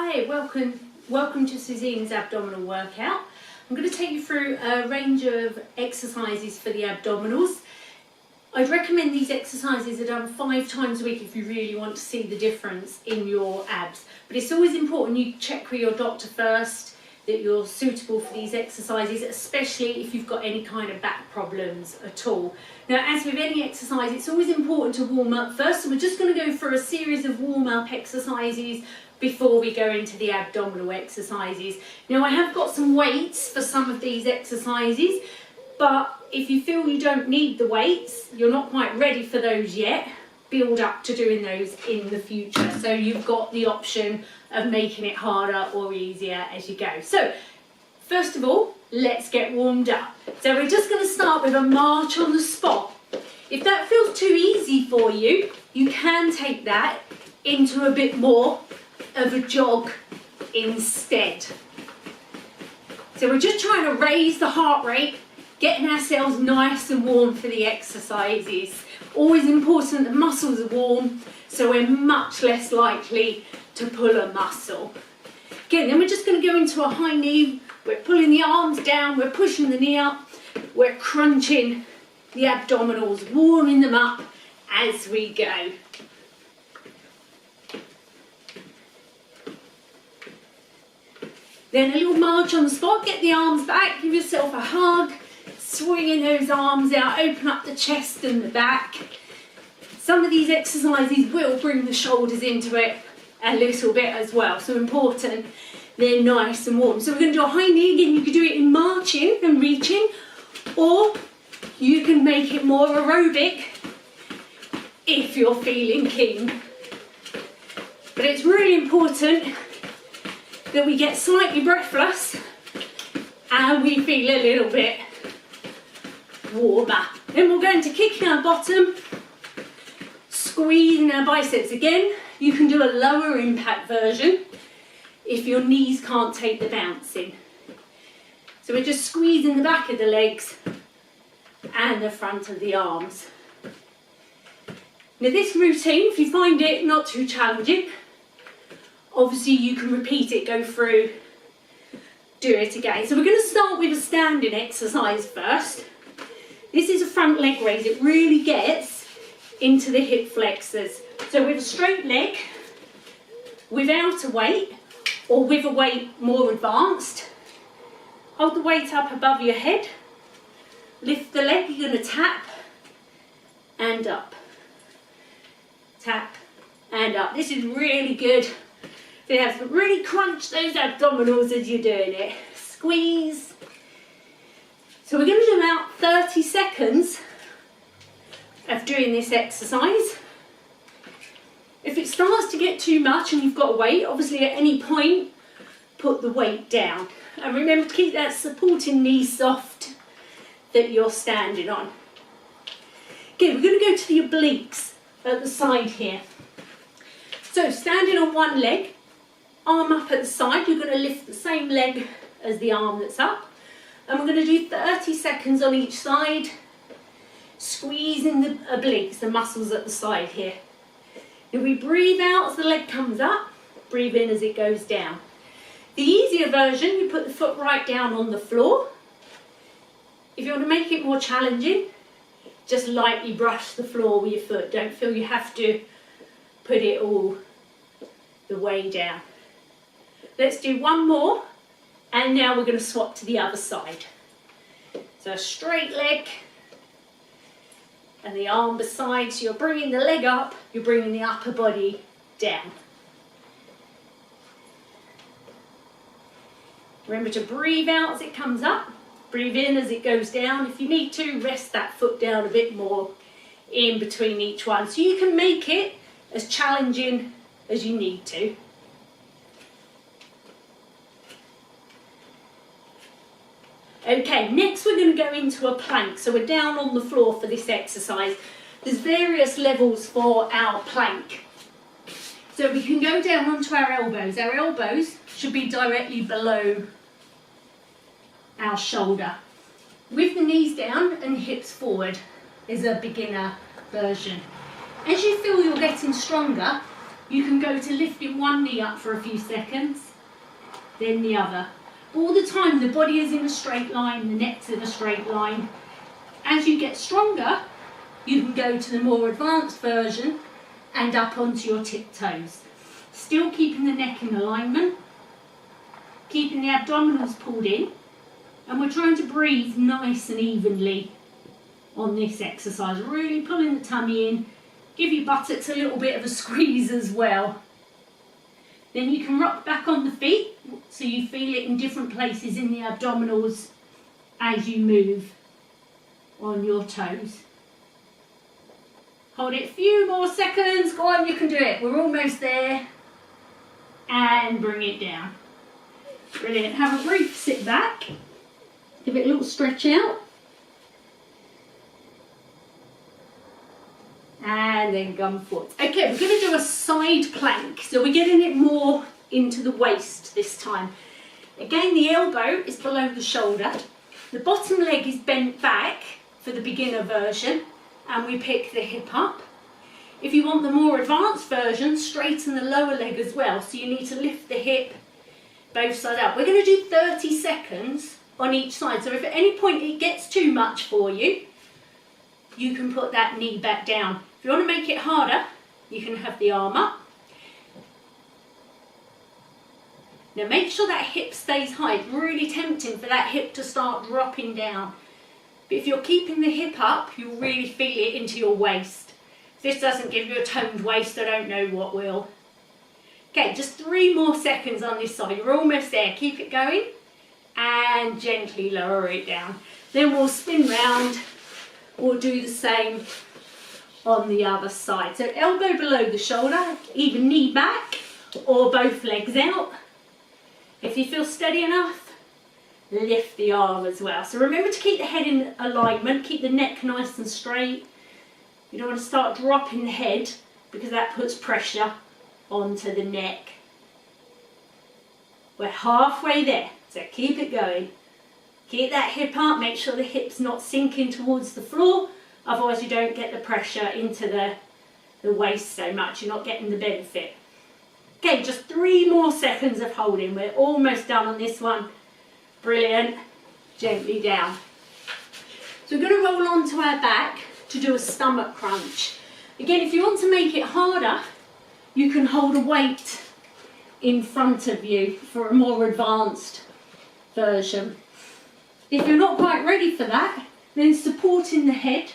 Hi, welcome to Suzina's abdominal workout. I'm going to take you through a range of exercises for the abdominals. I'd recommend these exercises are done 5 times a week if you really want to see the difference in your abs. But it's always important you check with your doctor first that you're suitable for these exercises, especially if you've got any kind of back problems at all. Now, as with any exercise, it's always important to warm up first. So we're just going to go through a series of warm-up exercises before we go into the abdominal exercises. Now, I have got some weights for some of these exercises, but if you feel you don't need the weights, you're not quite ready for those yet, build up to doing those in the future. So you've got the option of making it harder or easier as you go. So first of all, let's get warmed up. So we're just going to start with a march on the spot. If that feels too easy for you, you can take that into a bit more of a jog instead. So we're just trying to raise the heart rate, getting ourselves nice and warm for the exercises. Always important the muscles are warm, so we're much less likely to pull a muscle. Again, then we're just going to go into a high knee. We're pulling the arms down, we're pushing the knee up, we're crunching the abdominals, warming them up as we go. Then a little march on the spot, get the arms back, give yourself a hug, swinging those arms out, open up the chest and the back. Some of these exercises will bring the shoulders into it a little bit as well, so important they're nice and warm. So we're going to do a high knee again. You can do it in marching and reaching, or you can make it more aerobic if you're feeling keen. But it's really important that we get slightly breathless and we feel a little bit warmer. Then we'll go into kicking our bottom, squeezing our biceps. Again, you can do a lower impact version if your knees can't take the bouncing. So we're just squeezing the back of the legs and the front of the arms. Now this routine, if you find it not too challenging, obviously you can repeat it, go through, do it again. So we're going to start with a standing exercise first. This is a front leg raise. It really gets into the hip flexors. So with a straight leg, without a weight, or with a weight more advanced, hold the weight up above your head, lift the leg, you're going to tap and up, tap and up. This is really good. So you have to really crunch those abdominals as you're doing it. Squeeze. So we're going to do about 30 seconds of doing this exercise. If it starts to get too much and you've got a weight, obviously at any point, put the weight down. And remember to keep that supporting knee soft that you're standing on. Okay, we're going to go to the obliques at the side here. So standing on one leg, arm up at the side, you're going to lift the same leg as the arm that's up. And we're going to do 30 seconds on each side, squeezing the obliques, the muscles at the side here. If we breathe out as the leg comes up, breathe in as it goes down. The easier version, you put the foot right down on the floor. If you want to make it more challenging, just lightly brush the floor with your foot. Don't feel you have to put it all the way down. Let's do one more, and now we're going to swap to the other side. So a straight leg, and the arm beside, so you're bringing the leg up, you're bringing the upper body down. Remember to breathe out as it comes up, breathe in as it goes down. If you need to, rest that foot down a bit more in between each one, so you can make it as challenging as you need to. Okay, next we're going to go into a plank. So we're down on the floor for this exercise. There's various levels for our plank. So we can go down onto our elbows. Our elbows should be directly below our shoulder. With the knees down and hips forward is a beginner version. As you feel you're getting stronger, You can go to lifting one knee up for a few seconds, then the other. All the time the body is in a straight line, the neck's in a straight line. As you get stronger, you can go to the more advanced version and up onto your tiptoes. Still keeping the neck in alignment, keeping the abdominals pulled in, and we're trying to breathe nice and evenly on this exercise. Really pulling the tummy in, give your buttocks a little bit of a squeeze as well. Then you can rock back on the feet so you feel it in different places in the abdominals as you move on your toes. Hold it a few more seconds. Go on, you can do it. We're almost there. And bring it down. Brilliant. Have a brief sit back. Give it a little stretch out. And then come forward. Okay, we're going to do a side plank. So we're getting it more into the waist this time. Again, the elbow is below the shoulder. The bottom leg is bent back for the beginner version. And we pick the hip up. If you want the more advanced version, straighten the lower leg as well. So you need to lift the hip both sides out. We're going to do 30 seconds on each side. So if at any point it gets too much for you, you can put that knee back down. If you want to make it harder, you can have the arm up. Now make sure that hip stays high. It's really tempting for that hip to start dropping down. But if you're keeping the hip up, you'll really feel it into your waist. If this doesn't give you a toned waist, I don't know what will. Okay, just 3 more seconds on this side. You're almost there. Keep it going and gently lower it down. Then we'll spin round. We'll do the same on the other side. So elbow below the shoulder, either knee back or both legs out. If you feel steady enough, lift the arm as well. So remember to keep the head in alignment, keep the neck nice and straight. You don't want to start dropping the head because that puts pressure onto the neck. We're halfway there, so keep it going. Keep that hip up, make sure the hip's not sinking towards the floor, otherwise you don't get the pressure into the waist so much, you're not getting the benefit. Okay, just 3 more seconds of holding. We're almost done on this one. Brilliant. Gently down. So we're going to roll onto our back to do a stomach crunch. Again, if you want to make it harder, you can hold a weight in front of you for a more advanced version. If you're not quite ready for that, then supporting the head.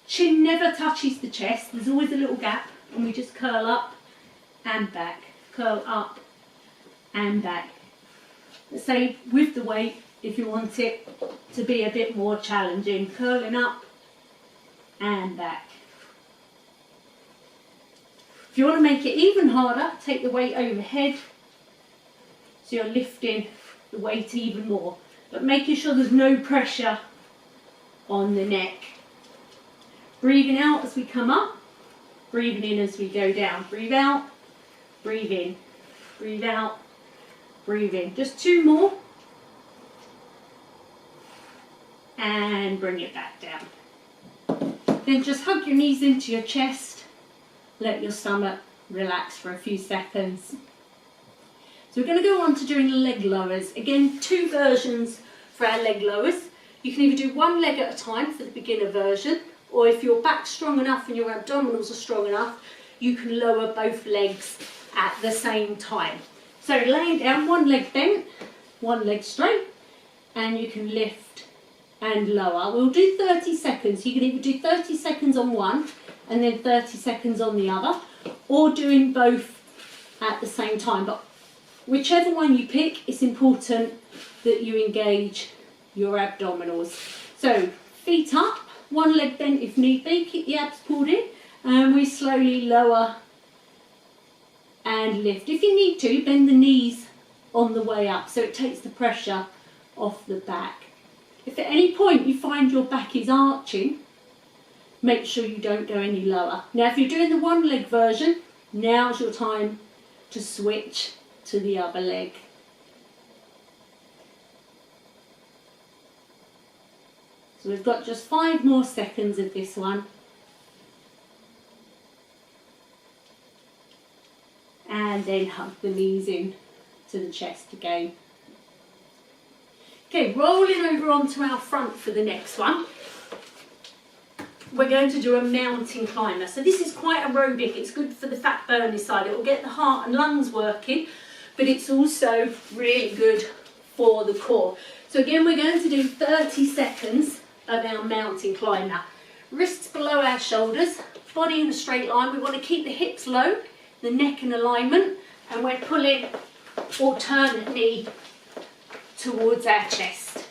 Chin never touches the chest. There's always a little gap, and we just curl up and back. Curl up and back. Say with the weight, if you want it to be a bit more challenging, curling up and back. If you want to make it even harder, take the weight overhead so you're lifting the weight even more, but making sure there's no pressure on the neck. Breathing out as we come up, breathing in as we go down. Breathe out, breathe in, breathe out, breathe in. Just 2 more. And bring it back down. Then just hug your knees into your chest. Let your stomach relax for a few seconds. So we're going to go on to doing leg lowers. Again, 2 versions for our leg lowers. You can either do 1 leg at a time for the beginner version, or if your back's strong enough and your abdominals are strong enough, you can lower both legs at the same time. So laying down, 1 leg bent, 1 leg straight, and you can lift and lower. We'll do 30 seconds. You can either do 30 seconds on one and then 30 seconds on the other, or doing both at the same time. But whichever one you pick, it's important that you engage your abdominals. So feet up, 1 leg bent if need be, keep the abs pulled in, and we slowly lower and lift. If you need to, bend the knees on the way up so it takes the pressure off the back. If at any point you find your back is arching, make sure you don't go any lower. Now if you're doing the 1 leg version, now's your time to switch to the other leg. So we've got just 5 more seconds of this one. and then hug the knees in to the chest again. Okay, rolling over onto our front for the next one. We're going to do a mountain climber. So this is quite aerobic. It's good for the fat burning side. It will get the heart and lungs working, but it's also really good for the core. So again, we're going to do 30 seconds of our mountain climber. Wrists below our shoulders, body in a straight line. We want to keep the hips low, the neck in alignment, and we're pulling alternate knee towards our chest.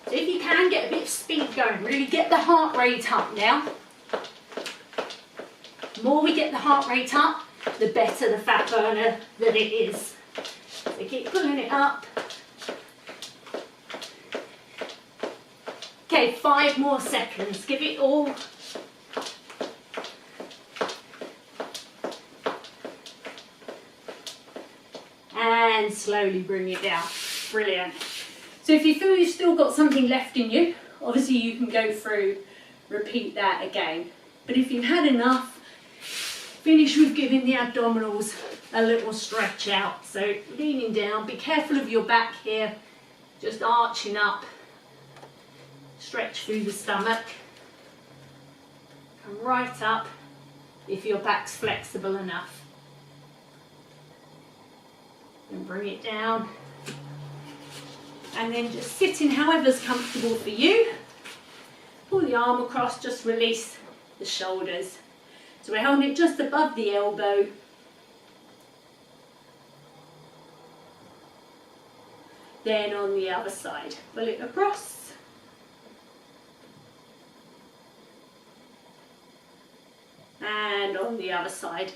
So if you can, get a bit of speed going, really get the heart rate up now. The more we get the heart rate up, the better the fat burner that it is. So keep pulling it up. Okay, 5 more seconds, give it all. And slowly bring it down. Brilliant. So if you feel you've still got something left in you, obviously you can go through, repeat that again. But if you've had enough, finish with giving the abdominals a little stretch out. So leaning down, be careful of your back here, just arching up, stretch through the stomach, come right up if your back's flexible enough. And bring it down. And then just sitting however's comfortable for you. Pull the arm across, just release the shoulders. So we're holding it just above the elbow. Then on the other side, pull it across. And on the other side.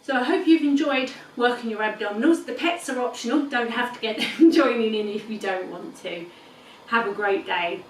So I hope you've enjoyed working your abdominals. The pets are optional, don't have to get them joining in if you don't want to. Have a great day.